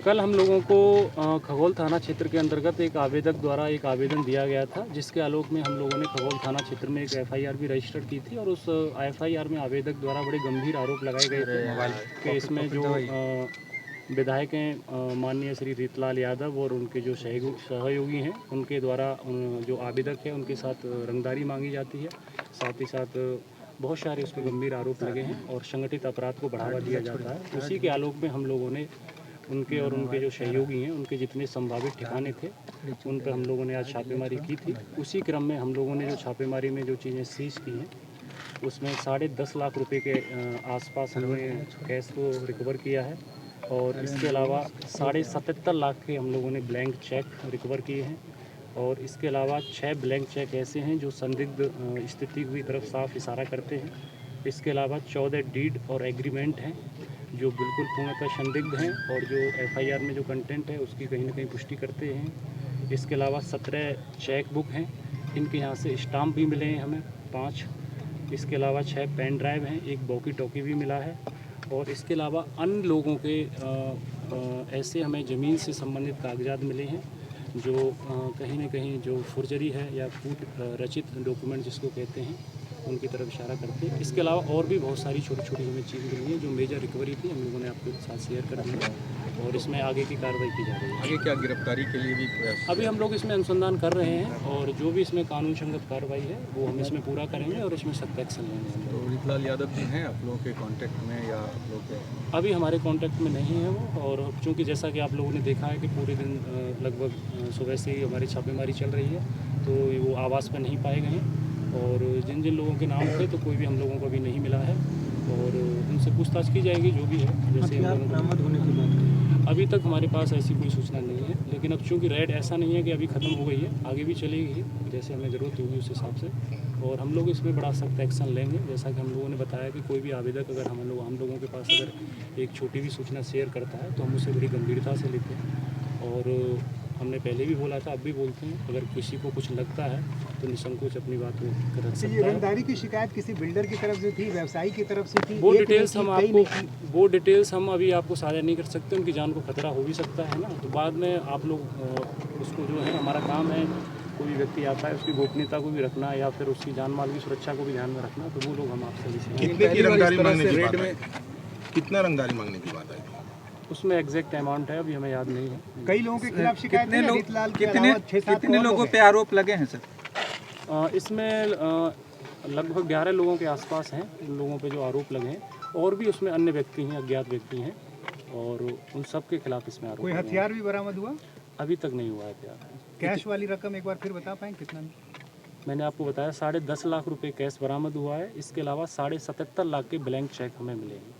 कल हम लोगों को खगौल थाना क्षेत्र के अंतर्गत एक आवेदक द्वारा एक आवेदन दिया गया था, जिसके आलोक में हम लोगों ने खगौल थाना क्षेत्र में एक एफआईआर भी रजिस्टर की थी। और उस एफआईआर में आवेदक द्वारा बड़े गंभीर आरोप लगाए गए थे कि इसमें जो विधायक हैं माननीय श्री रीतलाल यादव और उनके जो सहयोगी हैं उनके द्वारा जो आवेदक है उनके साथ रंगदारी मांगी जाती है। साथ ही साथ बहुत सारे उस पर गंभीर आरोप लगे हैं और संगठित अपराध को बढ़ावा दिया जाता है। उसी के आलोक में हम लोगों ने उनके और उनके जो सहयोगी हैं उनके जितने संभावित ठिकाने थे उन पर हम लोगों ने आज छापेमारी की थी। उसी क्रम में हम लोगों ने जो छापेमारी में जो चीज़ें सीज की हैं उसमें 10.5 लाख रुपए के आसपास हमने कैश को रिकवर किया है। और इसके अलावा 77.5 लाख के हम लोगों ने ब्लैंक चेक रिकवर किए हैं। और इसके अलावा 6 ब्लैंक चेक ऐसे हैं जो संदिग्ध स्थिति की तरफ साफ इशारा करते हैं। इसके अलावा 14 डीड और एग्रीमेंट हैं जो बिल्कुल पूर्णतः संदिग्ध हैं और जो एफआईआर में जो कंटेंट है उसकी कहीं ना कहीं पुष्टि करते हैं। इसके अलावा 17 चेक बुक हैं, इनके यहाँ से स्टाम्प भी मिले हैं हमें 5। इसके अलावा 6 पेन ड्राइव हैं, एक वॉकी टॉकी भी मिला है। और इसके अलावा अन्य लोगों के ऐसे हमें ज़मीन से संबंधित कागजात मिले हैं जो कहीं ना कहीं जो फुर्जरी है या पूर्व रचित डॉक्यूमेंट जिसको कहते हैं उनकी तरफ इशारा करते हैं। इसके अलावा और भी बहुत सारी छोटी छोटी हमें चीज़ मिली है जो मेजर रिकवरी थी, हम लोगों ने आपके साथ शेयर कर दी है और इसमें आगे की कार्रवाई की जा रही है। आगे क्या गिरफ्तारी के लिए भी प्रयास? अभी हम लोग इसमें अनुसंधान कर रहे हैं और जो भी इसमें कानून संगत कार्रवाई है वो हम इसमें पूरा करेंगे और इसमें सख्त एक्शन लेंगे। तो रीतलाल यादव जी हैं आप लोगों के कांटेक्ट में या आप लोग के? अभी हमारे कांटेक्ट में नहीं है वो। और चूँकि जैसा कि आप लोगों ने देखा है कि पूरे दिन लगभग सुबह से ही हमारी छापेमारी चल रही है तो वो आवास पर नहीं पाए गए हैं। और जिन जिन लोगों के नाम थे तो कोई भी हम लोगों को अभी नहीं मिला है और उनसे पूछताछ की जाएगी जो भी है। जैसे बरामद होने की बात अभी तक हमारे पास ऐसी कोई सूचना नहीं है, लेकिन अब चूँकि रेड ऐसा नहीं है कि अभी ख़त्म हो गई है, आगे भी चलेगी जैसे हमें ज़रूरत होगी उस हिसाब से। और हम लोग इसमें बड़ा सख्त एक्शन लेंगे। जैसा कि हम लोगों ने बताया कि कोई भी आवेदक अगर हम लोगों के पास अगर एक छोटी भी सूचना शेयर करता है तो हम उसे बड़ी गंभीरता से लेते हैं। और हमने पहले भी बोला था, अब भी बोलते हैं, अगर किसी को कुछ लगता है तो निसंकोच अपनी बात वो कर सकता है। रंगदारी की शिकायत किसी बिल्डर की तरफ से थी, व्यवसायी की तरफ से थी? वो डिटेल्स हम अभी आपको साझा नहीं कर सकते, उनकी जान को खतरा हो भी सकता है ना। तो बाद में आप लोग उसको जो है, हमारा काम है कोई भी व्यक्ति आता है उसकी गोपनीयता को भी रखना या फिर उसकी जान माल की सुरक्षा को भी ध्यान में रखना, तो वो लोग हम आपसे कितने की रंगदारी मांगने की बात है? कितना रंगदारी मांगने की बात है? उसमें एग्जैक्ट अमाउंट है अभी हमें याद नहीं है। कई लोगों के खिलाफ शिकायत है, रीतलाल के कितने अलावा 6-7 लोगों पे आरोप लगे हैं सर? इसमें लगभग 11 लोगों के आसपास हैं उन लोगों पे जो आरोप लगे हैं। और भी उसमें अन्य व्यक्ति हैं, अज्ञात व्यक्ति हैं और उन सब के खिलाफ इसमें आरोप। कोई हथियार भी बरामद हुआ? अभी तक नहीं हुआ है हथियार। कैश वाली रकम एक बार फिर बता पाएँ कितना? मैंने आपको बताया 10.5 लाख रुपए कैश बरामद हुआ है। इसके अलावा 77.5 लाख के ब्लैंक चेक हमें मिले हैं।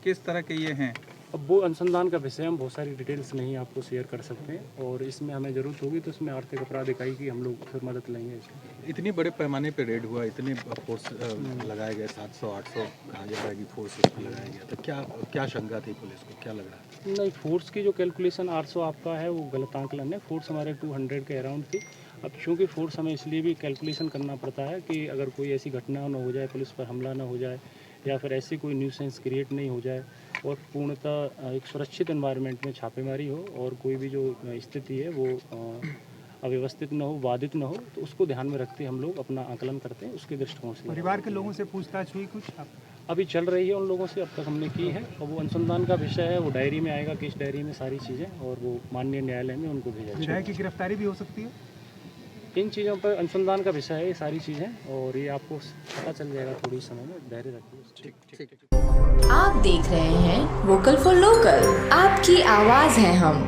किस तरह के ये हैं? अब वो अनुसंधान का विषय, हम बहुत सारी डिटेल्स नहीं आपको शेयर कर सकते हैं और इसमें हमें ज़रूरत होगी तो इसमें आर्थिक अपराध इकाई की हम लोग फिर मदद लेंगे। इतनी बड़े पैमाने पे रेड हुआ, इतने फोर्स लगाए गए, 700-800 कहा जा रहा है कि फोर्स लगाया गया, तो क्या शंका थी पुलिस को, क्या लग रहा है? नहीं, फोर्स की जो कैलकुलेशन 800 आपका है वो गलत आंकलन है। फोर्स हमारे 200 के अराउंड थी। अब चूँकि फोर्स हमें इसलिए भी कैलकुलेशन करना पड़ता है कि अगर कोई ऐसी घटना ना हो जाए, पुलिस पर हमला ना हो जाए या फिर ऐसी कोई न्यूसेंस क्रिएट नहीं हो जाए और पूर्णतः एक सुरक्षित एनवायरनमेंट में छापेमारी हो और कोई भी जो स्थिति है वो अव्यवस्थित न हो, बाधित न हो, तो उसको ध्यान में रखते हम लोग अपना आकलन करते हैं उसके दृष्टिकोण से। परिवार के लोगों से पूछताछ हुई कुछ? अभी चल रही है उन लोगों से, अब तक हमने की है और वो अनुसंधान का विषय है, वो डायरी में आएगा, केस डायरी में सारी चीज़ें, और वो माननीय न्यायालय में उनको भेजा जाएगा। विधायक की गिरफ्तारी भी हो सकती है? इन चीज़ों पर अनुसंधान का विषय है ये सारी चीज़ें और ये आपको पता चल जाएगा थोड़ी समय में, धैर्य रखिए। आप देख रहे हैं वोकल फॉर लोकल, आपकी आवाज़ है हम।